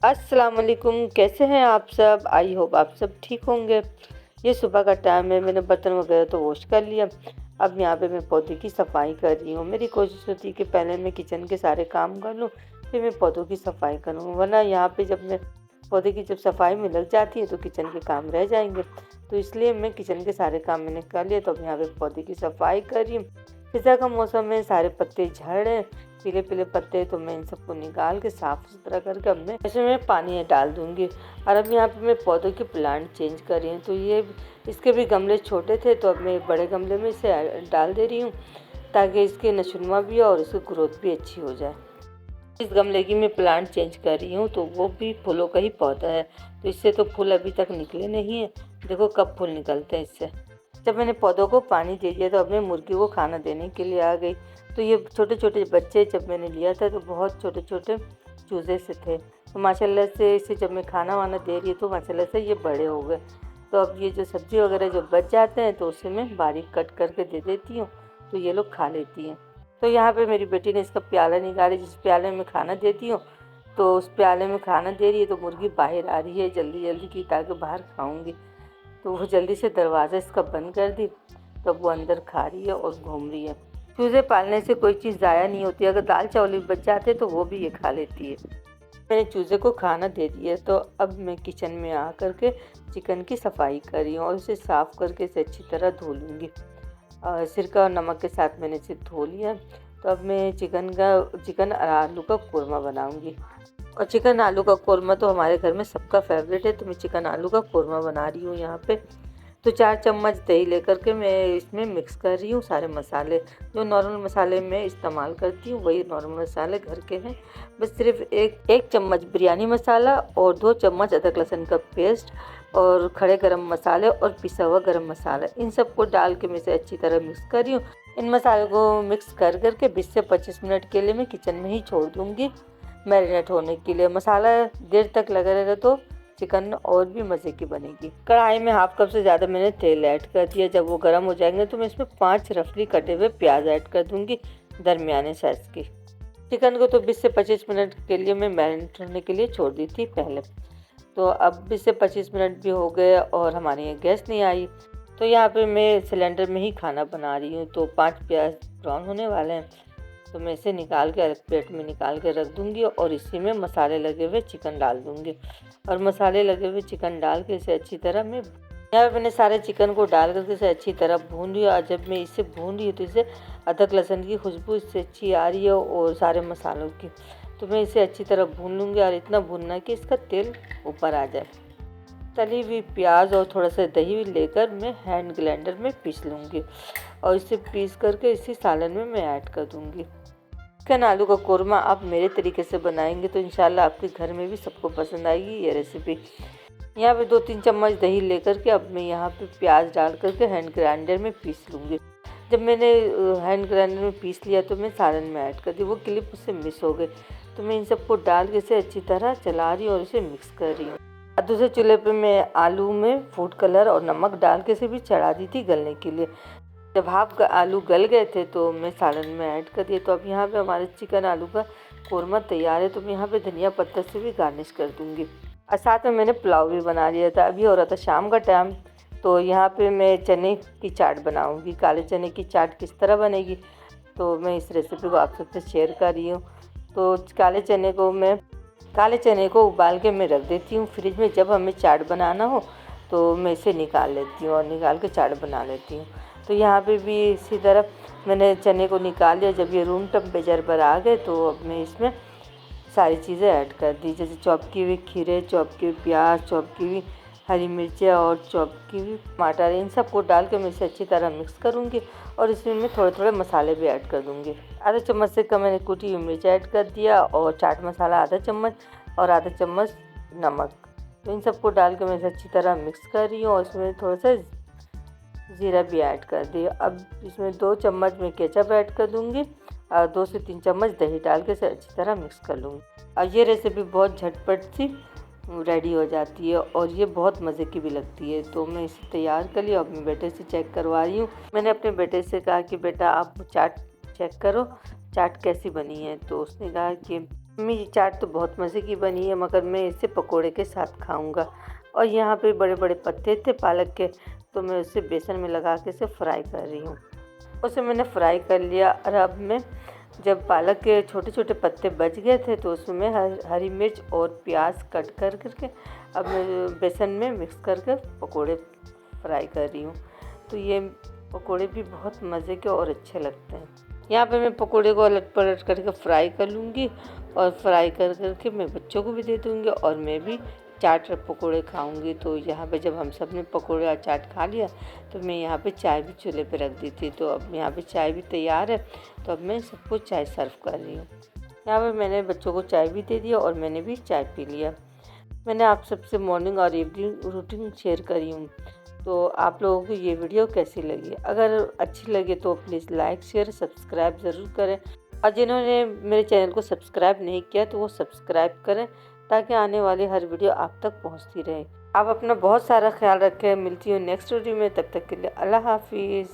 अस्सलाम वालेकुम, कैसे हैं आप सब? आई होप आप सब ठीक होंगे। ये सुबह का टाइम है, मैंने बर्तन वगैरह तो वॉश कर लिया। अब यहाँ पे मैं पौधे की सफाई कर रही हूँ। मेरी कोशिश होती है कि पहले मैं किचन के सारे काम कर लूँ, फिर मैं पौधों की सफाई करूँ, वरना यहाँ पे जब मैं पौधे की जब सफाई में लग जाती है तो किचन के काम रह जाएंगे। तो इसलिए मैं किचन के सारे काम मैंने कर लिए, तो अब यहाँ पे पौधे की सफाई कर रही हूँ। फिजा का मौसम है, सारे पत्ते झड़ रहे हैं, पीले पीले पत्ते, तो मैं इन सबको निकाल के साफ सुथरा करके अब मैं इसमें पानी डाल दूंगी। और अब यहाँ पे मैं पौधों के प्लांट चेंज कर रही हूँ, तो ये इसके भी गमले छोटे थे, तो अब मैं एक बड़े गमले में इसे डाल दे रही हूँ ताकि इसकी नशुनमा भी और इसकी ग्रोथ भी अच्छी हो जाए। इस गमले की मैं प्लांट चेंज कर रही हूँ, तो वो भी फूलों का ही पौधा है, तो इससे तो फूल अभी तक निकले नहीं है। देखो कब फूल निकलते हैं इससे। जब मैंने पौधों को पानी दे दिया तो अब मैं मुर्गी को खाना देने के लिए आ गई। तो ये छोटे छोटे बच्चे जब मैंने लिया था तो बहुत छोटे छोटे चूज़े से थे, तो माशाल्लाह से इसे जब मैं खाना वाना दे रही तो माशाल्लाह से ये बड़े हो गए। तो अब ये जो सब्ज़ी वगैरह जो बच जाते हैं तो उसे मैं बारीक कट करके दे देती हूँ, तो ये लोग खा लेती हैं। तो यहाँ पे मेरी बेटी ने इसका प्याला निकाली, जिस प्याले में खाना देती हूँ, तो उस प्याले में खाना दे रही है, तो मुर्गी बाहर आ रही है जल्दी जल्दी की ताकि बाहर खाऊंगी। तो वो जल्दी से दरवाज़ा इसका बंद कर दी, तो वो अंदर खा रही है और घूम रही है। चूज़े पालने से कोई चीज़ ज़ाया नहीं होती, अगर दाल चावल बच जाते तो वो भी ये खा लेती है। मैंने चूज़े को खाना दे दिया, तो अब मैं किचन में आ कर के चिकन की सफाई कर रही हूँ और उसे साफ़ करके इसे अच्छी तरह धो लूँगी। सिरका और नमक के साथ मैंने इसे धो लिया। तो अब मैं चिकन और आलू का कोरमा बनाऊँगी। और चिकन आलू का कोरमा तो हमारे घर में सबका फेवरेट है, तो मैं चिकन आलू का कोरमा बना रही हूँ यहाँ पे। तो 4 चम्मच दही लेकर के मैं इसमें मिक्स कर रही हूँ सारे मसाले। जो नॉर्मल मसाले मैं इस्तेमाल करती हूँ वही नॉर्मल मसाले घर के हैं। बस सिर्फ एक चम्मच बिरयानी मसाला और 2 चम्मच अदरक लहसुन का पेस्ट और खड़े गरम मसाले और पिसा हुआ गरम मसाला, इन सबको डाल के मैं इसे अच्छी तरह मिक्स कर रही हूँ। इन मसालों को मिक्स कर करके 20 से 25 मिनट के लिए मैं किचन में ही छोड़ दूँगी मैरिनेट होने के लिए। मसाला देर तक लगा रहेगा तो चिकन और भी मज़े की बनेगी। कढ़ाई में हाफ कप से ज़्यादा मैंने तेल ऐड कर दिया। जब वो गर्म हो जाएंगे तो मैं इसमें 5 रफली कटे हुए प्याज ऐड कर दूंगी, दरमियाने साइज़ की। चिकन को तो 20 से 25 मिनट के लिए मैं मैरिनेट होने के लिए छोड़ दी थी पहले। तो अब 20 से 25 मिनट भी हो गए और हमारे यहाँ गैस नहीं आई, तो यहाँ पे मैं सिलेंडर में ही खाना बना रही हूँ। तो 5 प्याज ब्राउन होने वाले हैं, तो मैं इसे निकाल के अलग प्लेट में निकाल के रख दूँगी और इसी में मसाले लगे हुए चिकन डाल दूँगी। और मसाले लगे हुए चिकन डाल के इसे अच्छी तरह मैं यहाँ पे मैंने सारे चिकन को डाल करके इसे अच्छी तरह भून लिया। और जब मैं इसे भून रही हूँ तो इसे अदरक लहसुन की खुशबू इससे अच्छी आ रही है और सारे मसालों की, तो मैं इसे अच्छी तरह भून लूँगी और इतना भूनना कि इसका तेल ऊपर आ जाए। तली हुई प्याज और थोड़ा सा दही लेकर मैं हैंड ग्राइंडर में पीस लूँगी और इसे पीस करके इसी सालन में मैं ऐड कर दूँगी। चिकन आलू का कोरमा आप मेरे तरीके से बनाएंगे तो इंशाल्लाह आपके घर में भी सबको पसंद आएगी ये रेसिपी। यहाँ पे 2-3 चम्मच दही लेकर के अब मैं यहाँ पे प्याज डाल करके हैंड ग्राइंडर में पीस लूँगी। जब मैंने हैंड ग्राइंडर में पीस लिया तो मैं सालन में ऐड कर दी, वो क्लिप उससे मिस हो गई। तो मैं इन सबको डाल के इसे अच्छी तरह चला रही हूँ और इसे मिक्स कर रही हूँ। दूसरे चूल्हे पे मैं आलू में फूड कलर और नमक डाल के इसे भी चढ़ा दी थी गलने के लिए। जब हाफ आलू गल गए थे तो मैं सालन में ऐड कर दिए। तो अब यहाँ पे हमारे चिकन आलू का कोरमा तैयार है, तो मैं यहाँ पे धनिया पत्ता से भी गार्निश कर दूँगी। और साथ में मैंने पुलाव भी बना लिया था। अभी हो रहा था शाम का टाइम, तो यहाँ पे मैं चने की चाट बनाऊँगी। काले चने की चाट किस तरह बनेगी तो मैं इस रेसिपी को आप सबसे शेयर कर रही हूँ। तो काले चने को उबाल के मैं रख देती हूँ फ्रिज में। जब हमें चाट बनाना हो तो मैं इसे निकाल लेती हूँ और निकाल के चाट बना लेती हूँ। तो यहाँ पे भी इसी तरह मैंने चने को निकाल लिया। जब ये रूम टेम्परेचर पर आ गए तो अब मैं इसमें सारी चीज़ें ऐड कर दी, जैसे चॉप की हुई खीरे, चॉप की हुई प्याज, चॉप की हुई हरी मिर्चें और चॉप की हुई टमाटर, इन सबको डाल के मैं इसे अच्छी तरह मिक्स करूँगी और इसमें मैं थोड़े थोड़े मसाले भी ऐड कर दूँगी। आधा चम्मच से कम मैंने कुटी हुई मिर्च ऐड कर दिया और चाट मसाला आधा चम्मच और आधा चम्मच नमक। तो इन सबको डाल के मैं इसे अच्छी तरह मिक्स कर रही हूँ और इसमें थोड़ा सा ज़ीरा भी ऐड कर दिया। अब इसमें 2 चम्मच में केचप ऐड कर दूँगी और 2 से 3 चम्मच दही डाल के इसे अच्छी तरह मिक्स कर लूँगी। और ये रेसिपी बहुत झटपट सी रेडी हो जाती है और ये बहुत मज़े की भी लगती है। तो मैं इसे तैयार कर लिया। अब मैं बेटे से चेक करवा रही हूँ। मैंने अपने बेटे से कहा कि बेटा आप चाट चेक करो, चाट कैसी बनी है। तो उसने कहा कि मम्मी ये चाट तो बहुत मज़े की बनी है, मगर मैं इसे पकोड़े के साथ खाऊंगा। और यहाँ पे बड़े बड़े पत्ते थे पालक के, तो मैं उसे बेसन में लगा के इसे फ्राई कर रही हूँ। उसे मैंने फ्राई कर लिया और अब मैं जब पालक के छोटे छोटे पत्ते बच गए थे तो उसमें मैं हरी मिर्च और प्याज कट कर करके अब मैं बेसन में मिक्स करके पकोड़े फ्राई कर रही हूँ। तो ये पकोड़े भी बहुत मज़े के और अच्छे लगते हैं। यहाँ पे मैं पकोड़े को अलट पलट करके फ्राई कर लूँगी और फ्राई कर करके मैं बच्चों को भी दे दूँगी और मैं भी चाट और पकोड़े खाऊंगी। तो यहाँ पे जब हम सब ने पकोड़े और चाट खा लिया तो मैं यहाँ पे चाय भी चूल्हे पे रख दी थी। तो अब यहाँ पे चाय भी तैयार है, तो अब मैं सबको चाय सर्व कर रही हूँ। यहाँ पे मैंने बच्चों को चाय भी दे दिया और मैंने भी चाय पी लिया। मैंने आप सबसे मॉर्निंग और इवनिंग रूटीन शेयर करी हूँ। तो आप लोगों को ये वीडियो कैसी लगी? अगर अच्छी लगे तो प्लीज़ लाइक शेयर सब्सक्राइब ज़रूर करें, और जिन्होंने मेरे चैनल को सब्सक्राइब नहीं किया तो वो सब्सक्राइब करें, ताकि आने वाली हर वीडियो आप तक पहुंचती रहे। आप अपना बहुत सारा ख्याल रखें। मिलती हूँ नेक्स्ट वीडियो में, तब तक के लिए अल्लाह हाफिज़।